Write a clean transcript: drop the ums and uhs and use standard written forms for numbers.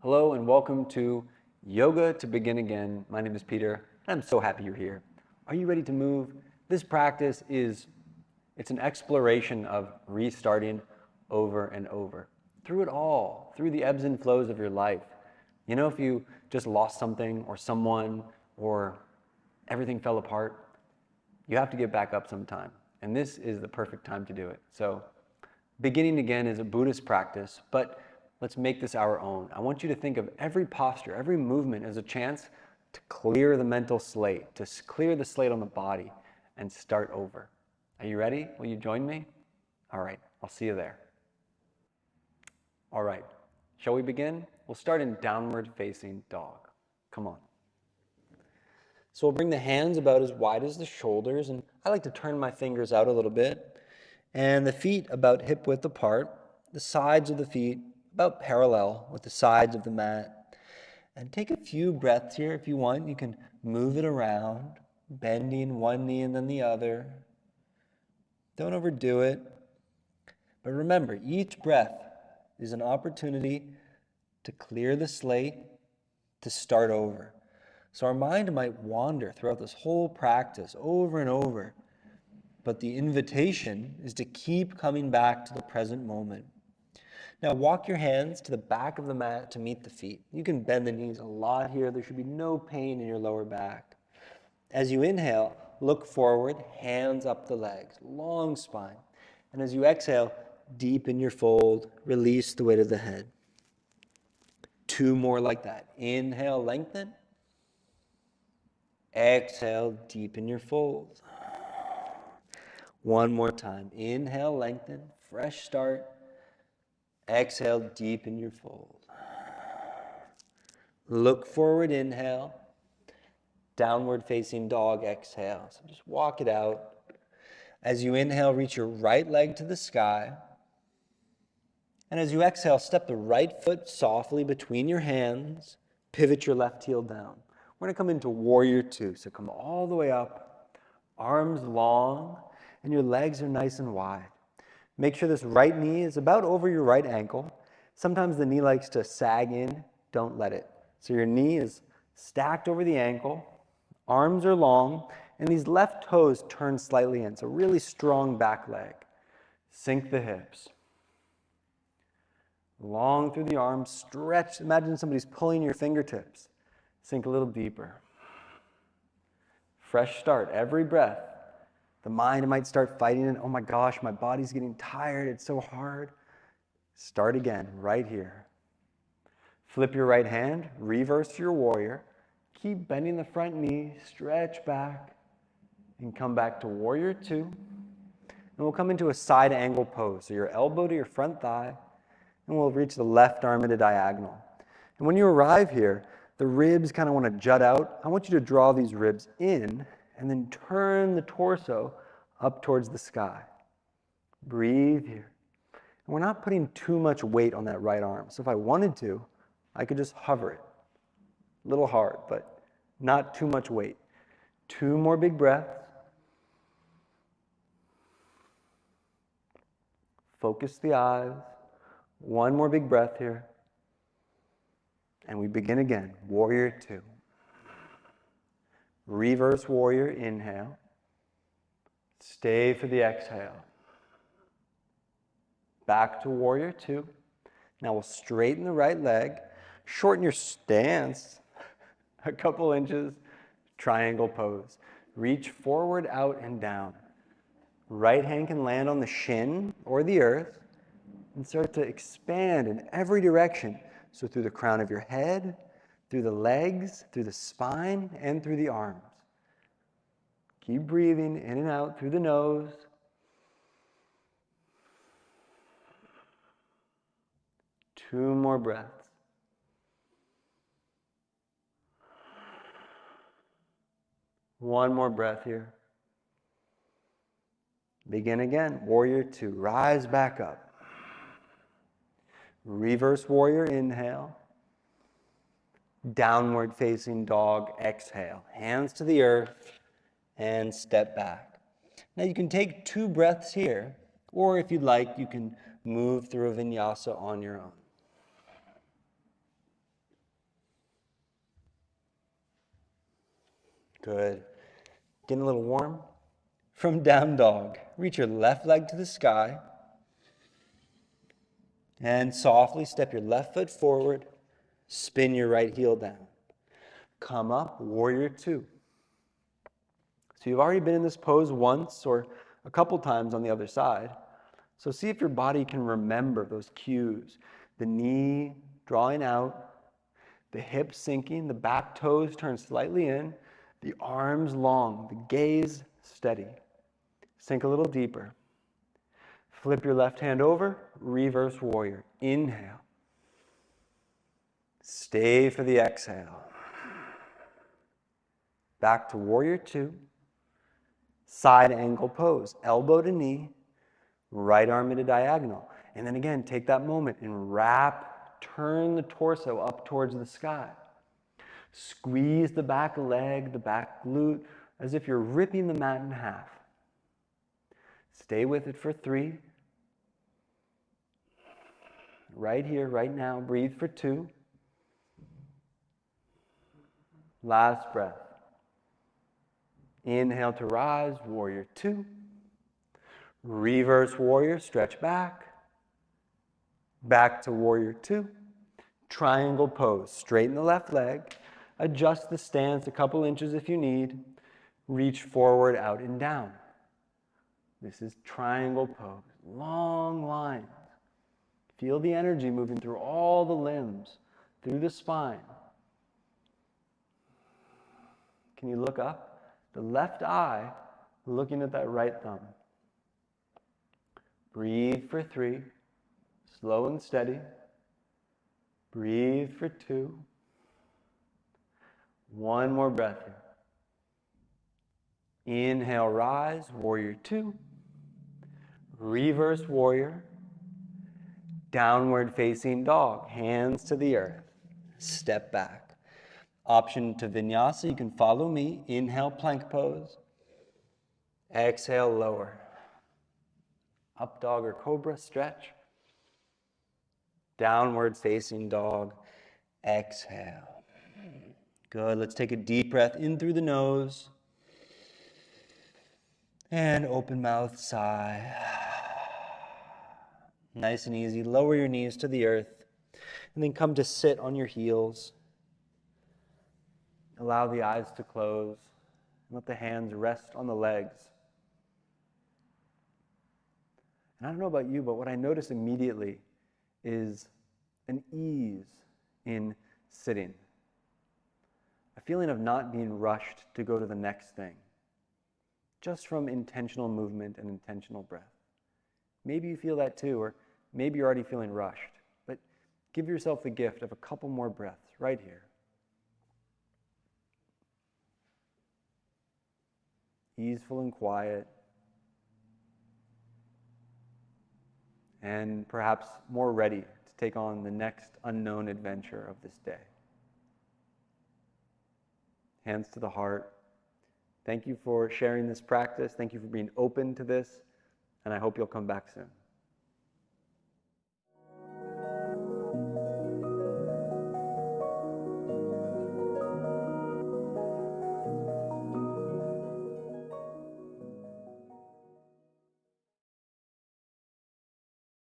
Hello and welcome to Yoga to Begin Again. My name is Peter and I'm so happy you're here. Are you ready to move? This practice it's an exploration of restarting over and over. Through it all, through the ebbs and flows of your life. You know, if you just lost something or someone or everything fell apart, you have to get back up sometime. And this is the perfect time to do it. So beginning again is a Buddhist practice, but let's make this our own. I want you to think of every posture, every movement as a chance to clear the mental slate, to clear the slate on the body and start over. Are you ready? Will you join me? All right, I'll see you there. All right, shall we begin? We'll start in downward facing dog. Come on. So we'll bring the hands about as wide as the shoulders, and I like to turn my fingers out a little bit, and the feet about hip width apart, the sides of the feet about parallel with the sides of the mat. And take a few breaths here if you want. You can move it around, bending one knee and then the other. Don't overdo it. But remember, each breath is an opportunity to clear the slate, to start over. So our mind might wander throughout this whole practice over and over, but the invitation is to keep coming back to the present moment. Now walk your hands to the back of the mat to meet the feet. You can bend the knees a lot here. There should be no pain in your lower back. As you inhale, look forward, hands up the legs, long spine. And as you exhale, deepen your fold, release the weight of the head. 2 more like that. Inhale, lengthen. Exhale, deepen your fold. 1 more time. Inhale, lengthen, fresh start. Exhale, deepen your fold. Look forward, inhale. Downward facing dog, exhale. So just walk it out. As you inhale, reach your right leg to the sky. And as you exhale, step the right foot softly between your hands. Pivot your left heel down. We're going to come into warrior 2. So come all the way up, arms long, and your legs are nice and wide. Make sure this right knee is about over your right ankle. Sometimes the knee likes to sag in. Don't let it. So your knee is stacked over the ankle, arms are long, and these left toes turn slightly in. So really strong back leg. Sink the hips. Long through the arms, stretch. Imagine somebody's pulling your fingertips. Sink a little deeper. Fresh start, every breath. The mind might start fighting it. Oh my gosh, my body's getting tired. It's so hard. Start again, right here. Flip your right hand, reverse your warrior. Keep bending the front knee, stretch back, and come back to warrior 2. And we'll come into a side angle pose. So your elbow to your front thigh, and we'll reach the left arm at a diagonal. And when you arrive here, the ribs kind of want to jut out. I want you to draw these ribs in and then turn the torso up towards the sky. Breathe here. And we're not putting too much weight on that right arm. So if I wanted to, I could just hover it. A little hard, but not too much weight. 2 more big breaths. Focus the eyes. 1 more big breath here. And we begin again. Warrior 2. Reverse warrior, inhale. Stay for the exhale. Back to warrior 2. Now we'll straighten the right leg. Shorten your stance a couple inches. Triangle pose. Reach forward, out, and down. Right hand can land on the shin or the earth and start to expand in every direction. So through the crown of your head, through the legs, through the spine, and through the arms. Keep breathing in and out through the nose. Two more breaths. One more breath here. Begin again. Warrior 2. Rise back up. Reverse warrior, inhale. Downward facing dog, exhale. Hands to the earth and step back. Now you can take 2 breaths here, or if you'd like, you can move through a vinyasa on your own. Good. Getting a little warm? From down dog, reach your left leg to the sky and softly step your left foot forward, spin your right heel down. Come up, warrior two. So you've already been in this pose once or a couple times on the other side. So see if your body can remember those cues. The knee drawing out, the hips sinking, the back toes turned slightly in, the arms long, the gaze steady. Sink a little deeper. Flip your left hand over, reverse warrior. Inhale. Stay for the exhale. Back to warrior two. Side angle pose, elbow to knee, right arm at a diagonal. And then again, take that moment and turn the torso up towards the sky. Squeeze the back leg, the back glute, as if you're ripping the mat in half. Stay with it for 3. Right here, right now, breathe for 2. Last breath. Inhale to rise, warrior 2. Reverse warrior, stretch back. Back to warrior 2. Triangle pose, straighten the left leg. Adjust the stance a couple inches if you need. Reach forward, out and down. This is triangle pose, long lines. Feel the energy moving through all the limbs, through the spine. Can you look up? The left eye looking at that right thumb. Breathe for 3, slow and steady. Breathe for 2. One more breath here. Inhale, rise, warrior 2. Reverse warrior. Downward facing dog, hands to the earth. Step back. Option to Vinyasa, you can follow me. Inhale, plank pose. Exhale, lower. Up dog or cobra, stretch. Downward facing dog, exhale. Good, let's take a deep breath in through the nose. And open mouth, sigh. Nice and easy, lower your knees to the earth. And then come to sit on your heels. Allow the eyes to close. Let the hands rest on the legs. And I don't know about you, but what I notice immediately is an ease in sitting. A feeling of not being rushed to go to the next thing. Just from intentional movement and intentional breath. Maybe you feel that too, or maybe you're already feeling rushed. But give yourself the gift of a couple more breaths right here. Easeful and quiet, and perhaps more ready to take on the next unknown adventure of this day. Hands to the heart. Thank you for sharing this practice. Thank you for being open to this, and I hope you'll come back soon.